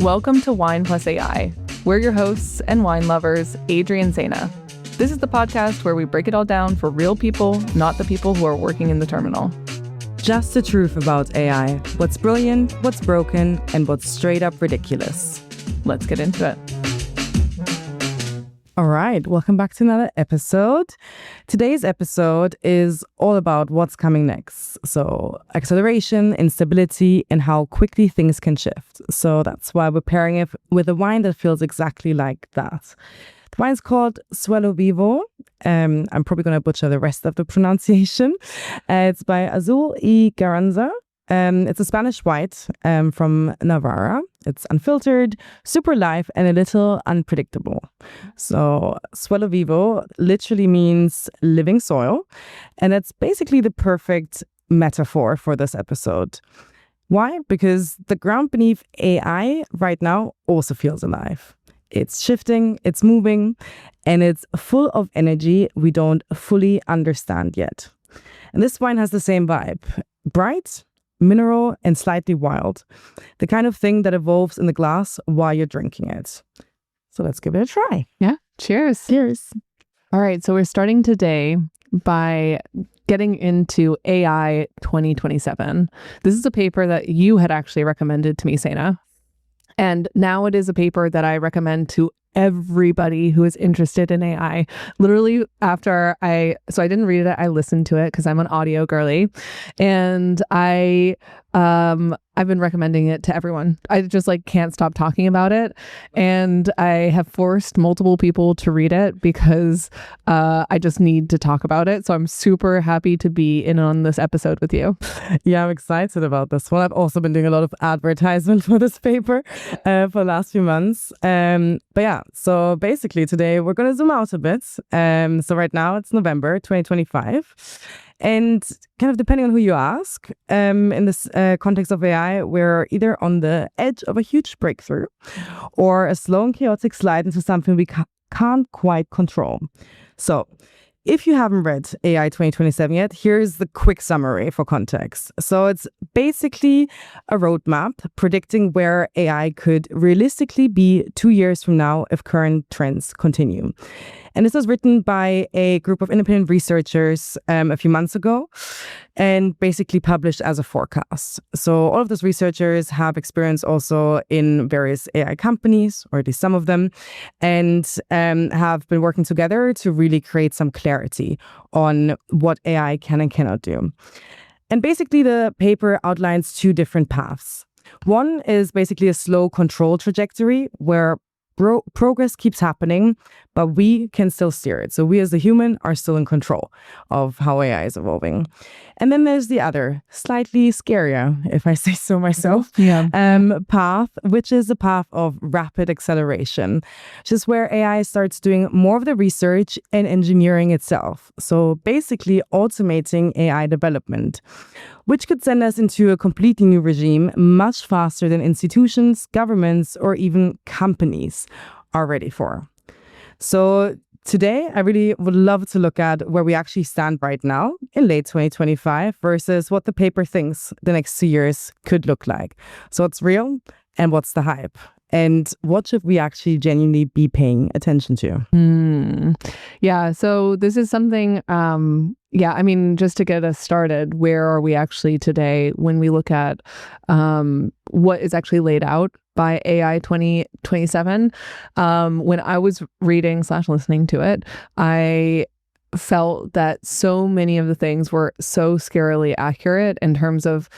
Welcome to Wine Plus AI. We're your hosts and wine lovers, Adrian and Zaina. This is the podcast where we break it all down for real people, not the people who are working in the terminal. Just the truth about AI. What's brilliant, what's broken, and what's straight up ridiculous. Let's get into it. All right, welcome back to another episode. Today's episode is all about what's coming next. So acceleration, instability, and how quickly things can shift. So that's why we're pairing it with a wine that feels exactly like that. The wine's called Suelo Vivo. I'm probably going to butcher the rest of the pronunciation. It's by Azul y Garanza. It's a Spanish white from Navarra. It's unfiltered, super live, and a little unpredictable. So Suelo Vivo literally means living soil. And that's basically the perfect metaphor for this episode. Why? Because the ground beneath AI right now also feels alive. It's shifting, it's moving, and it's full of energy we don't fully understand yet. And this wine has the same vibe. Bright, mineral, and slightly wild. The kind of thing that evolves in the glass while you're drinking it. So let's give it a try. Yeah. Cheers. Cheers. All right. So we're starting today by getting into AI 2027. This is a paper that you had actually recommended to me, Zaina. And now it is a paper that I recommend to everybody who is interested in AI. Literally after I didn't read it, I listened to it because I'm an audio girly. And I've been recommending it to everyone. I just can't stop talking about it. And I have forced multiple people to read it because I just need to talk about it. So I'm super happy to be in on this episode with you. Yeah, I'm excited about this one. I've also been doing a lot of advertisement for this paper for the last few months. But yeah, so basically today we're going to zoom out a bit. So right now it's November 2025. And kind of depending on who you ask, in this context of AI, we're either on the edge of a huge breakthrough or a slow and chaotic slide into something we can't quite control. So if you haven't read AI 2027 yet, here's the quick summary for context. So it's basically a roadmap predicting where AI could realistically be 2 years from now if current trends continue. And this was written by a group of independent researchers a few months ago and basically published as a forecast. So all of those researchers have experience also in various AI companies, or at least some of them, and have been working together to really create some clarity on what AI can and cannot do. And basically the paper outlines two different paths. One is basically a slow control trajectory where progress keeps happening, but we can still steer it. So we as the human are still in control of how AI is evolving. And then there's the other, slightly scarier, if I say so myself, path, which is the path of rapid acceleration, which is where AI starts doing more of the research and engineering itself. So basically automating AI development, which could send us into a completely new regime much faster than institutions, governments, or even companies are ready for. So today, I really would love to look at where we actually stand right now in late 2025 versus what the paper thinks the next 2 years could look like. So what's real and what's the hype? And what should we actually genuinely be paying attention to? Yeah, so this is something, just to get us started, where are we actually today when we look at what is actually laid out by AI 2027? When I was reading / listening to it, I felt that so many of the things were so scarily accurate in terms of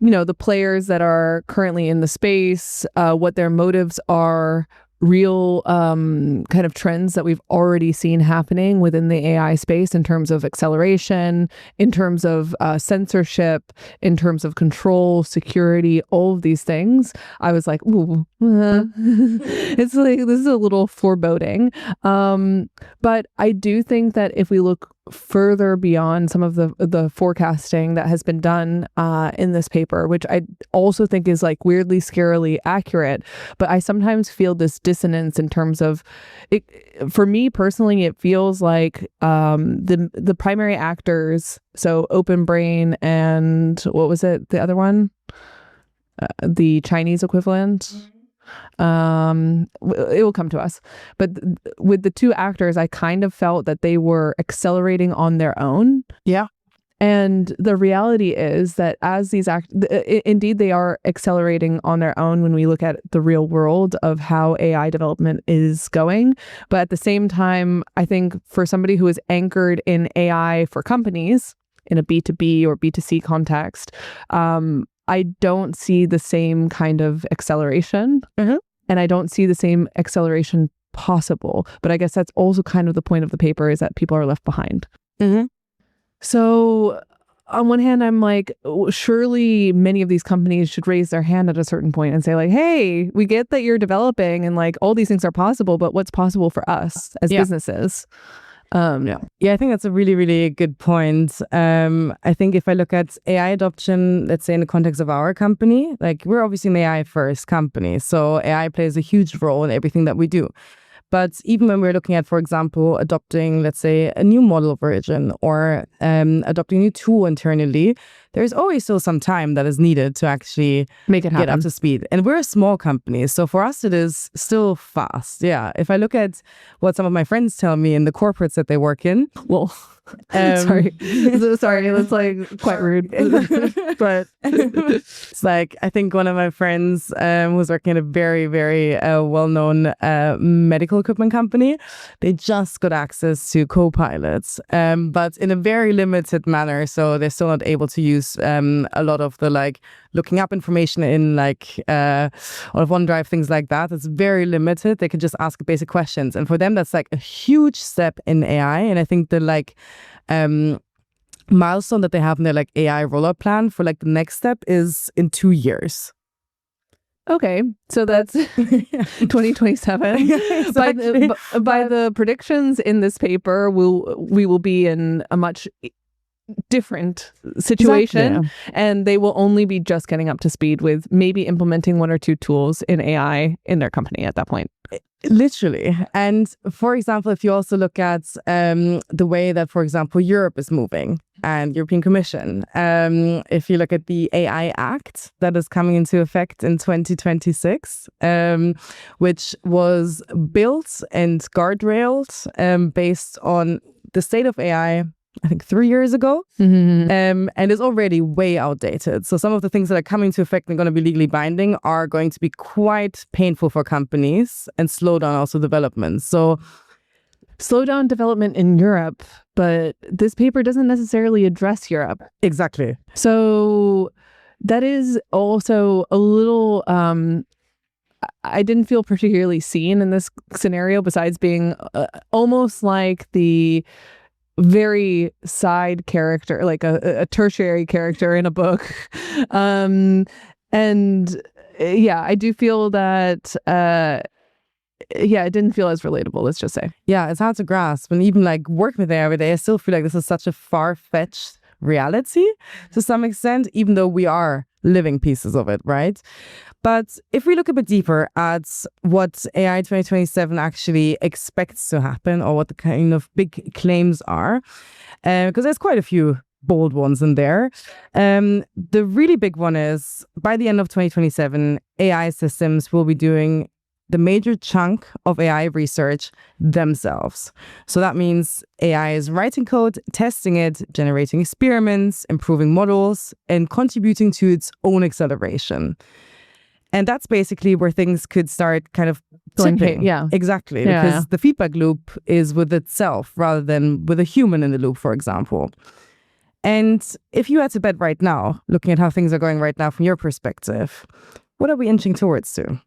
the players that are currently in the space, what their motives are, real kind of trends that we've already seen happening within the AI space in terms of acceleration, in terms of censorship, in terms of control, security, all of these things. I was like, ooh, it's like, this is a little foreboding. But I do think that if we look further beyond some of the forecasting that has been done in this paper, which I also think is weirdly scarily accurate, but I sometimes feel this dissonance in terms of it. For me personally, it feels like the primary actors, so Open Brain and what was it, the other one, the Chinese equivalent, It will come to us. But with the two actors, I kind of felt that they were accelerating on their own. Yeah. And the reality is that as these indeed, they are accelerating on their own when we look at the real world of how AI development is going. But at the same time, I think for somebody who is anchored in AI for companies in a B2B or B2C context, I don't see the same kind of acceleration. Mm-hmm. And I don't see the same acceleration possible. But I guess that's also kind of the point of the paper, is that people are left behind. Mm-hmm. So on one hand, I'm like, surely many of these companies should raise their hand at a certain point and say like, hey, we get that you're developing and like all these things are possible, but what's possible for us as businesses? Yeah, I think that's a really, really good point. I think if I look at AI adoption, let's say in the context of our company, like we're obviously an AI first company. So AI plays a huge role in everything that we do. But even when we're looking at, for example, adopting, let's say, a new model version or adopting a new tool internally, there's always still some time that is needed to actually make it happen. Get up to speed. And we're a small company, so for us it is still fast. Yeah. If I look at what some of my friends tell me in the corporates that they work in, well, sorry, that's like quite rude. But it's like, I think one of my friends was working at a very, very well-known medical equipment company. They just got access to co-pilots, but in a very limited manner. So they're still not able to use a lot of the like looking up information in like on OneDrive, things like that. It's very limited. They can just ask basic questions. And for them, that's like a huge step in AI. And I think the like milestone that they have in their like AI rollout plan for like the next step is in 2 years. Okay, so that's 2027. Exactly. By the predictions in this paper, we will be in a much different situation, exactly. And they will only be just getting up to speed with maybe implementing 1 or 2 tools in AI in their company at that point. Literally. And for example, if you also look at the way that, for example, Europe is moving and European Commission, if you look at the AI Act that is coming into effect in 2026, which was built and guardrailed based on the state of AI, I think 3 years ago, and is already way outdated. So some of the things that are coming to effect and going to be legally binding are going to be quite painful for companies and slow down also development. So slow down development in Europe, but this paper doesn't necessarily address Europe. Exactly. So that is also a little... I didn't feel particularly seen in this scenario, besides being almost like the very side character, like a tertiary character in a book. And yeah, I do feel that it didn't feel as relatable, let's just say. Yeah, it's hard to grasp. And even like working with it every day, I still feel like this is such a far-fetched reality to some extent, even though we are living pieces of it, right? But if we look a bit deeper at what AI 2027 actually expects to happen, or what the kind of big claims are, because there's quite a few bold ones in there. The really big one is by the end of 2027, AI systems will be doing the major chunk of AI research themselves. So that means AI is writing code, testing it, generating experiments, improving models, and contributing to its own acceleration. And that's basically where things could start kind of tipping. Yeah. Exactly. Yeah. Because the feedback loop is with itself rather than with a human in the loop, for example. And if you had to bet right now, looking at how things are going right now from your perspective, what are we inching towards to?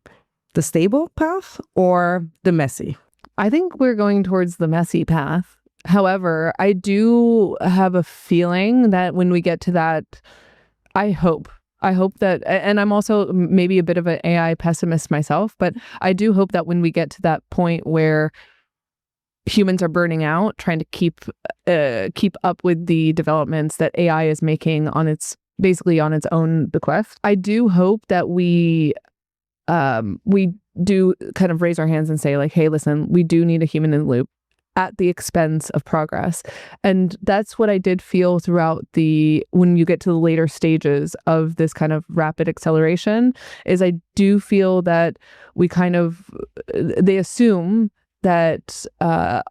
The stable path or the messy? I think we're going towards the messy path. However, I do have a feeling that when we get to that, I hope that, and I'm also maybe a bit of an AI pessimist myself, but I do hope that when we get to that point where humans are burning out, trying to keep up with the developments that AI is making on its own bequest, I do hope that we do kind of raise our hands and say like, hey, listen, we do need a human in the loop. at the expense of progress. And that's what I did feel throughout when you get to the later stages of this kind of rapid acceleration, is I do feel that they assume that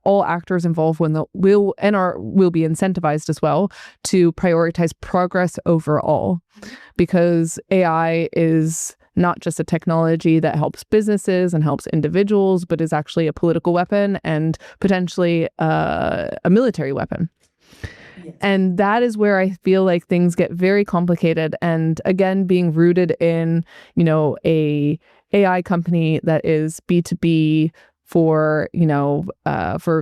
all actors involved will be incentivized as well to prioritize progress overall, because AI is not just a technology that helps businesses and helps individuals, but is actually a political weapon and potentially a military weapon. Yes. And that is where I feel like things get very complicated. And again, being rooted in, a AI company that is B2B for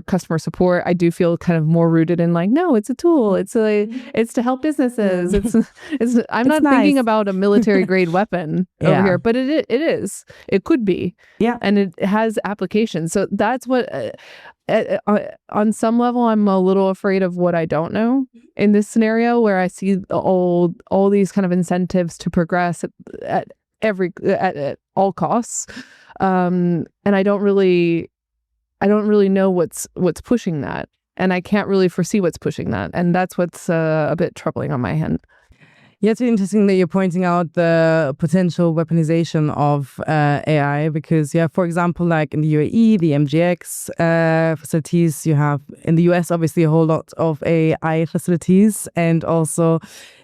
customer support, I do feel kind of more rooted in like, no, it's a tool. It's to help businesses. I'm not thinking about a military grade weapon over here, but it is. It could be. Yeah. And it has applications. So that's what on some level, I'm a little afraid of what I don't know in this scenario, where I see all these kind of incentives to progress at all costs. And I don't really know what's pushing that, and I can't really foresee what's pushing that, and that's what's a bit troubling on my end. Yeah, it's interesting that you're pointing out the potential weaponization of AI, because, for example, like in the UAE, the MGX facilities, you have in the US, obviously, a whole lot of AI facilities, and also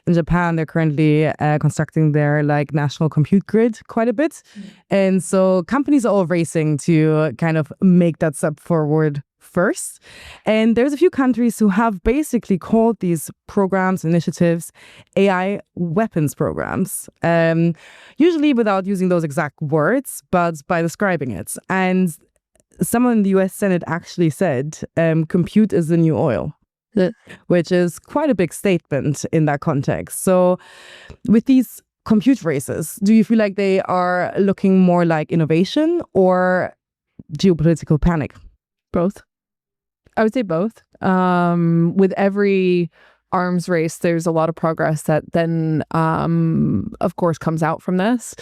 in Japan, they're currently constructing their national compute grid quite a bit. And so companies are all racing to kind of make that step forward first. And there's a few countries who have basically called these programs, initiatives, AI weapons programs, usually without using those exact words, but by describing it. And someone in the US Senate actually said, compute is the new oil, which is quite a big statement in that context. So with these compute races, do you feel like they are looking more like innovation or geopolitical panic? Both. I would say both. With every arms race, there's a lot of progress that then, of course, comes out from this.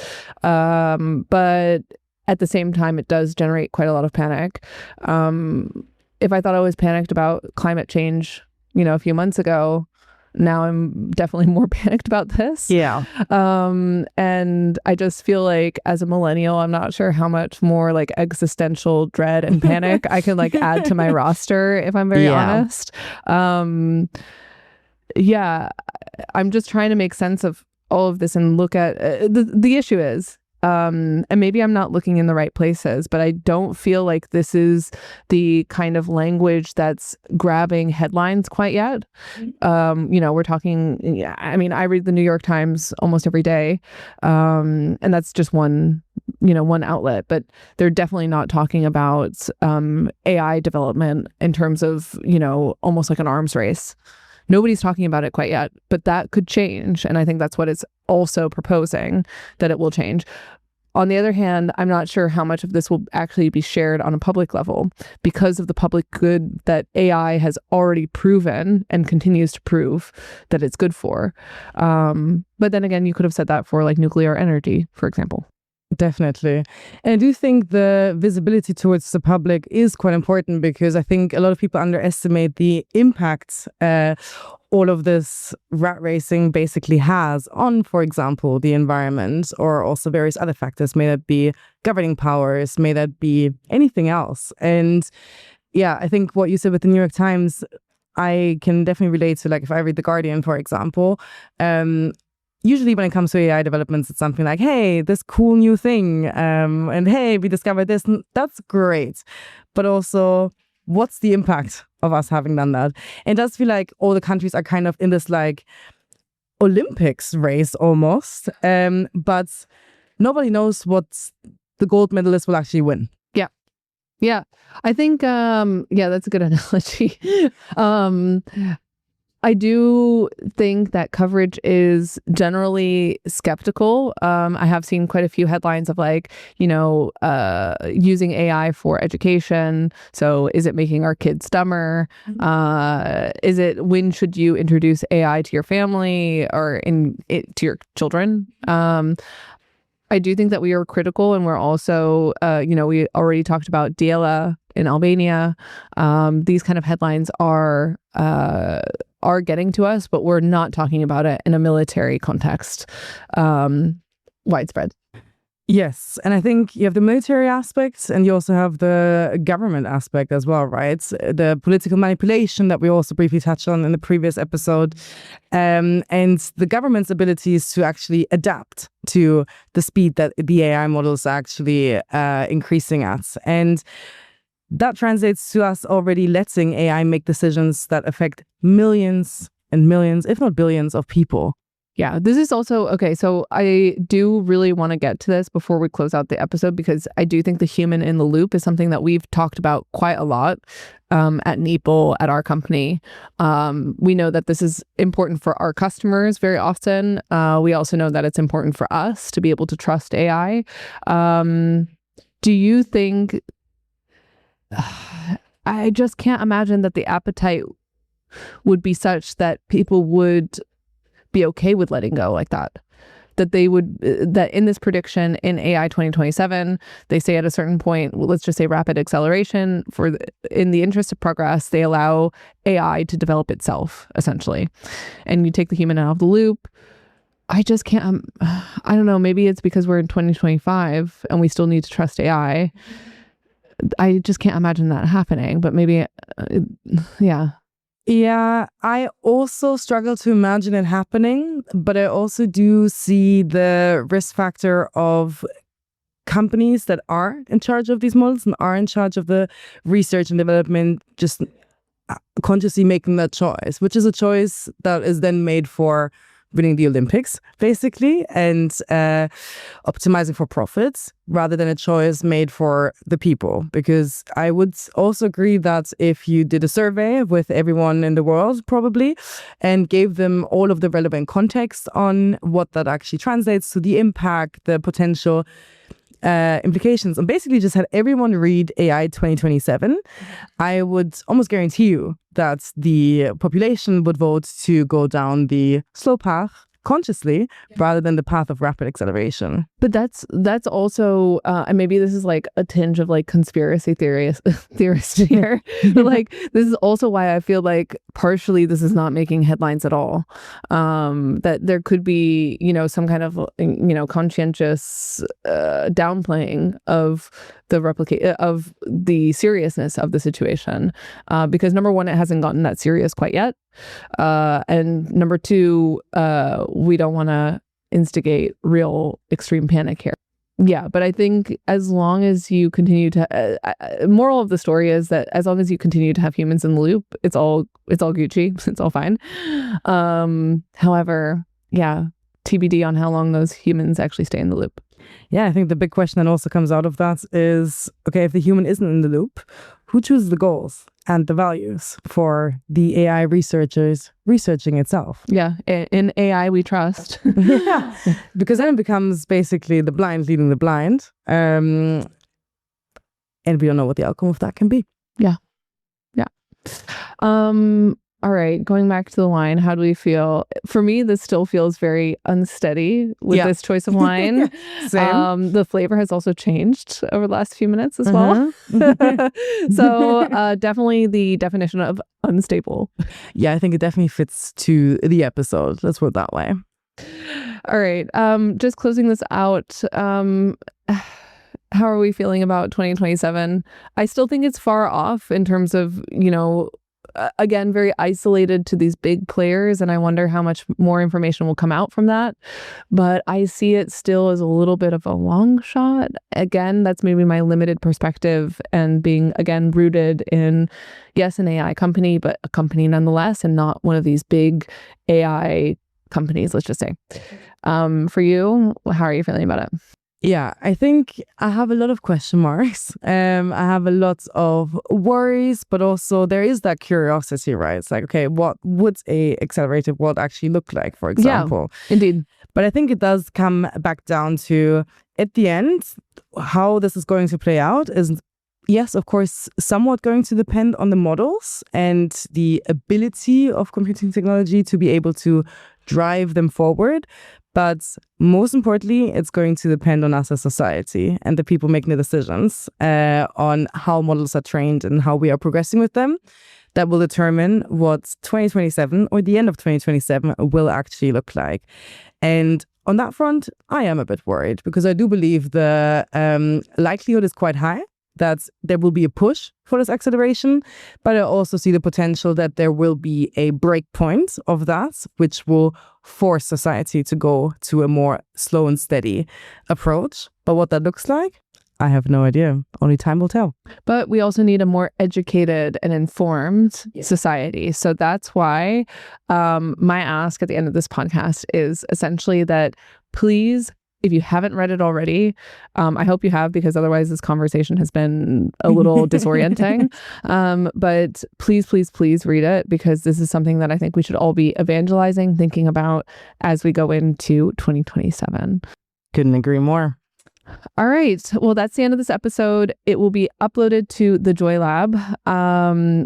But at the same time, it does generate quite a lot of panic. If I thought I was panicked about climate change, a few months ago, now I'm definitely more panicked about this. Yeah. And I just feel like as a millennial, I'm not sure how much more existential dread and panic I can add to my roster, if I'm very honest. I'm just trying to make sense of all of this and look at the issue is, and maybe I'm not looking in the right places, but I don't feel like this is the kind of language that's grabbing headlines quite yet. We're talking, I read the New York Times almost every day. And that's just one outlet, but they're definitely not talking about AI development in terms of, almost like an arms race. Nobody's talking about it quite yet, but that could change. And I think that's what it's also proposing, that it will change. On the other hand, I'm not sure how much of this will actually be shared on a public level because of the public good that AI has already proven and continues to prove that it's good for. But then again, you could have said that for nuclear energy, for example. Definitely. And I do think the visibility towards the public is quite important, because I think a lot of people underestimate the impact all of this rat racing basically has on, for example, the environment, or also various other factors. May that be governing powers, may that be anything else. And I think what you said with the New York Times, I can definitely relate to, if I read The Guardian, for example. Usually when it comes to AI developments, it's something like, hey, this cool new thing, and hey, we discovered this. That's great. But also, what's the impact of us having done that? And it does feel like all the countries are kind of in this Olympics race almost. But nobody knows what the gold medalist will actually win. Yeah. I think, that's a good analogy. I do think that coverage is generally skeptical. I have seen quite a few headlines of using AI for education. So is it making our kids dumber? When should you introduce AI to your family or to your children? I do think that we are critical, and we're also, we already talked about Diela in Albania. These kind of headlines are getting to us, but we're not talking about it in a military context, widespread. Yes. And I think you have the military aspect and you also have the government aspect as well, right? The political manipulation that we also briefly touched on in the previous episode. And the government's abilities to actually adapt to the speed that the AI models are actually increasing at. And that translates to us already letting AI make decisions that affect millions and millions, if not billions, of people. Yeah, this is also, okay, so I do really want to get to this before we close out the episode, because I do think the human in the loop is something that we've talked about quite a lot at Neeple, at our company. We know that this is important for our customers very often. We also know that it's important for us to be able to trust AI. Do you think, I just can't imagine that the appetite would be such that people would be okay with letting go like that. That they would, that in this prediction in AI 2027, they say at a certain point, well, let's just say rapid acceleration, in the interest of progress, they allow AI to develop itself, essentially. And you take the human out of the loop. I just can't, I don't know, maybe it's because we're in 2025 and we still need to trust AI. I just can't imagine that happening, but maybe, yeah. Yeah, I also struggle to imagine it happening, but I also do see the risk factor of companies that are in charge of these models and are in charge of the research and development just consciously making that choice, which is a choice that is then made for winning the Olympics, basically, and optimizing for profits rather than a choice made for the people. Because I would also agree that if you did a survey with everyone in the world, probably, and gave them all of the relevant context on what that actually translates to, the impact, the potential implications, and basically just had everyone read AI 2027, I would almost guarantee you that the population would vote to go down the slow path consciously rather than the path of rapid acceleration. But that's also and maybe this is like a tinge of like conspiracy theorist here. But like this is also why I feel like partially this is not making headlines at all. That there could be, some kind of conscientious downplaying of the seriousness of the situation, because number one, it hasn't gotten that serious quite yet, and number two, we don't want to instigate real extreme panic here. Yeah, but I think as long as you continue to, moral of the story is that as long as you continue to have humans in the loop, it's all Gucci, it's all fine. However, yeah, TBD on how long those humans actually stay in the loop. Yeah, I think the big question that also comes out of that is, okay, if the human isn't in the loop, who chooses the goals and the values for the AI researchers researching itself? Yeah, in AI we trust. Yeah, because then it becomes basically the blind leading the blind. And we don't know what the outcome of that can be. Yeah. All right, going back to the wine, how do we feel? For me, this still feels very unsteady with this choice of wine. Same. The flavor has also changed over the last few minutes as well. So definitely the definition of unstable. Yeah, I think it definitely fits to the episode. Let's put it that way. All right, just closing this out. How are we feeling about 2027? I still think it's far off in terms of, again, very isolated to these big players, and I wonder how much more information will come out from that. But I see it still as a little bit of a long shot. Again, that's maybe my limited perspective, and being, again, rooted in, yes, an AI company, but a company nonetheless, and not one of these big AI companies, let's just say. For you, how are you feeling about it? Yeah, I think I have a lot of question marks. I have a lot of worries, but also there is that curiosity, right? It's like, okay, what would a accelerated world actually look like, for example? Yeah, indeed. But I think it does come back down to, at the end, how this is going to play out is, yes, of course, somewhat going to depend on the models and the ability of computing technology to be able to drive them forward. But most importantly, it's going to depend on us as society and the people making the decisions on how models are trained and how we are progressing with them. That will determine what 2027 or the end of 2027 will actually look like. And on that front, I am a bit worried because I do believe the likelihood is quite high that there will be a push for this acceleration, but I also see the potential that there will be a break point of that, which will force society to go to a more slow and steady approach. But what that looks like, I have no idea. Only time will tell. But we also need a more educated and informed society. So that's why my ask at the end of this podcast is essentially that please, if you haven't read it already, I hope you have, because otherwise this conversation has been a little disorienting. But please, please, please read it, because this is something that I think we should all be evangelizing, thinking about as we go into 2027. Couldn't agree more. All right. Well, that's the end of this episode. It will be uploaded to the Joy Lab.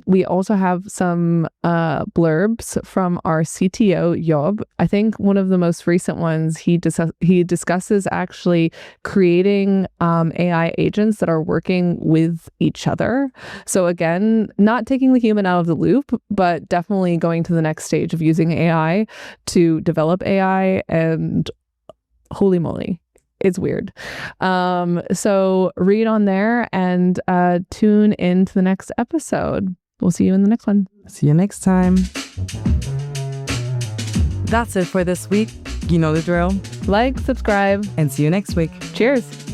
We also have some blurbs from our CTO, Job. I think one of the most recent ones, he discusses actually creating AI agents that are working with each other. So again, not taking the human out of the loop, but definitely going to the next stage of using AI to develop AI. And holy moly, it's weird. So read on there and tune in to the next episode. We'll see you in the next one. See you next time. That's it for this week. You know the drill. Like, subscribe, and see you next week. Cheers.